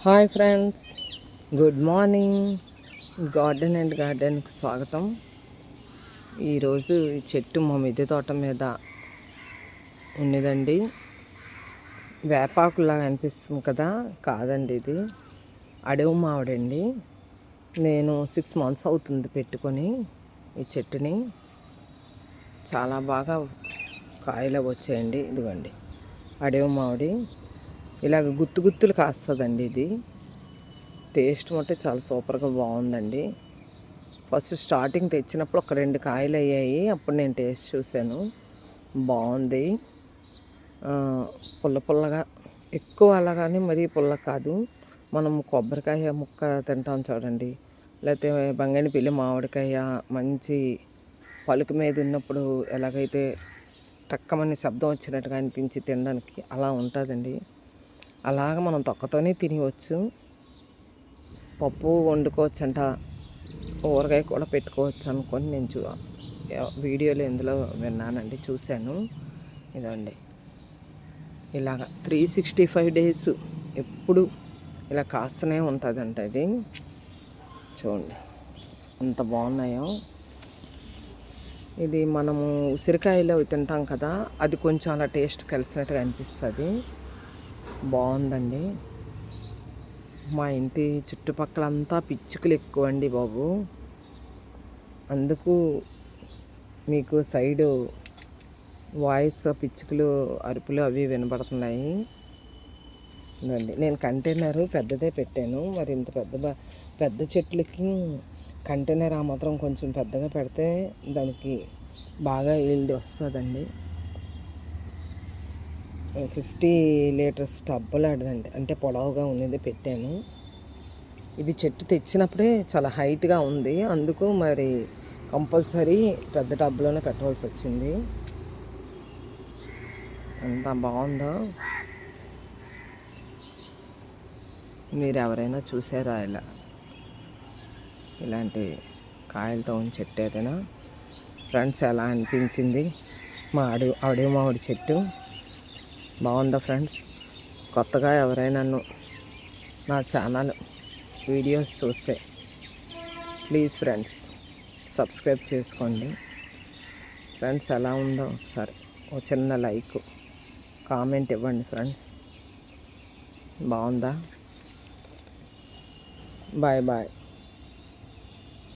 Hi friends, good morning. గార్డెన్కి స్వాగతం. ఈరోజు ఈ చెట్టు మా మిద్దె తోట మీద ఉన్నదండి. వేపాకులాగా అనిపిస్తుంది కదా, కాదండి, ఇది అడవి మామిడండి. నేను 6 months అవుతుంది పెట్టుకొని ఈ చెట్టుని. చాలా బాగా కాయలు వచ్చాయండి. ఇదిగోండి అడవి మామిడి. ఇలాగ గుత్తులు కాస్తుందండి. ఇది టేస్ట్ మట్టే చాలా సూపర్గా బాగుందండి. ఫస్ట్ స్టార్టింగ్ తెచ్చినప్పుడు ఒక 2 కాయలు అయ్యాయి. అప్పుడు నేను టేస్ట్ చూశాను, బాగుంది. పుల్లగా ఎక్కువ అలాగానే మరీ పుల్ల కాదు. మనం కొబ్బరికాయ ముక్క తింటాం చూడండి, లేకపోతే బంగినపల్లి మామిడికాయ మంచి పలుకు మీద ఉన్నప్పుడు ఎలాగైతే టక్కమని శబ్దం వచ్చినట్టుగా అనిపించి తినడానికి అలా ఉంటుందండి. అలాగ మనం తొక్కతోనే తినవచ్చు. పప్పు వండుకోవచ్చు అంట, ఊరగాయ కూడా పెట్టుకోవచ్చు అనుకొని నేను వీడియోలో ఎందులో విన్నానండి, చూశాను. ఇదండి ఇలాగ 365 days ఎప్పుడు ఇలా కాస్తూనే ఉంటుందంట. ఇది చూడండి ఎంత బాగున్నాయో. ఇది మనము ఉసిరికాయలు అవి తింటాం కదా, అది కొంచెం అలా టేస్ట్ కలిసినట్టుగా అనిపిస్తుంది. బాగుందండి. మా ఇంటి చుట్టుపక్కలంతా పిచ్చుకలు ఎక్కువ అండి బాబు. అందుకు మీకు సైడు వాయిస్ పిచ్చుకలు అరుపులు అవి వినబడుతున్నాయి. ఇదండి నేను కంటైనరు పెద్దదే పెట్టాను. మరి ఇంత పెద్ద చెట్లకి కంటైనర్ ఆ మాత్రం కొంచెం పెద్దగా పెడితే దానికి బాగా ఈల్డ్ వస్తుందండి. 50 liters టబ్బలాడదండి, అంటే పొడవుగా ఉన్నది పెట్టాను. ఇది చెట్టు తెచ్చినప్పుడే చాలా హైట్గా ఉంది, అందుకు మరి కంపల్సరీ పెద్ద టబ్లోనే పెట్టవలసి వచ్చింది. ఎంత బాగుందో. మీరు ఎవరైనా చూసారా ఇలాంటి కాయలతో ఉన్న చెట్టు ఏదైనా? ఫ్రెండ్స్, ఎలా అనిపించింది మా అడవి మామిడి చెట్టు? బాగుందా ఫ్రెండ్స్? కొత్తగా ఎవరైనా నా ఛానల్ వీడియోస్ చూస్తే ప్లీజ్ ఫ్రెండ్స్ సబ్స్క్రైబ్ చేసుకోండి. ఫ్రెండ్స్, ఎలా ఉందో ఒకసారి ఓ చిన్న లైక్ కామెంట్ ఇవ్వండి ఫ్రెండ్స్. బాగుందా? Bye bye.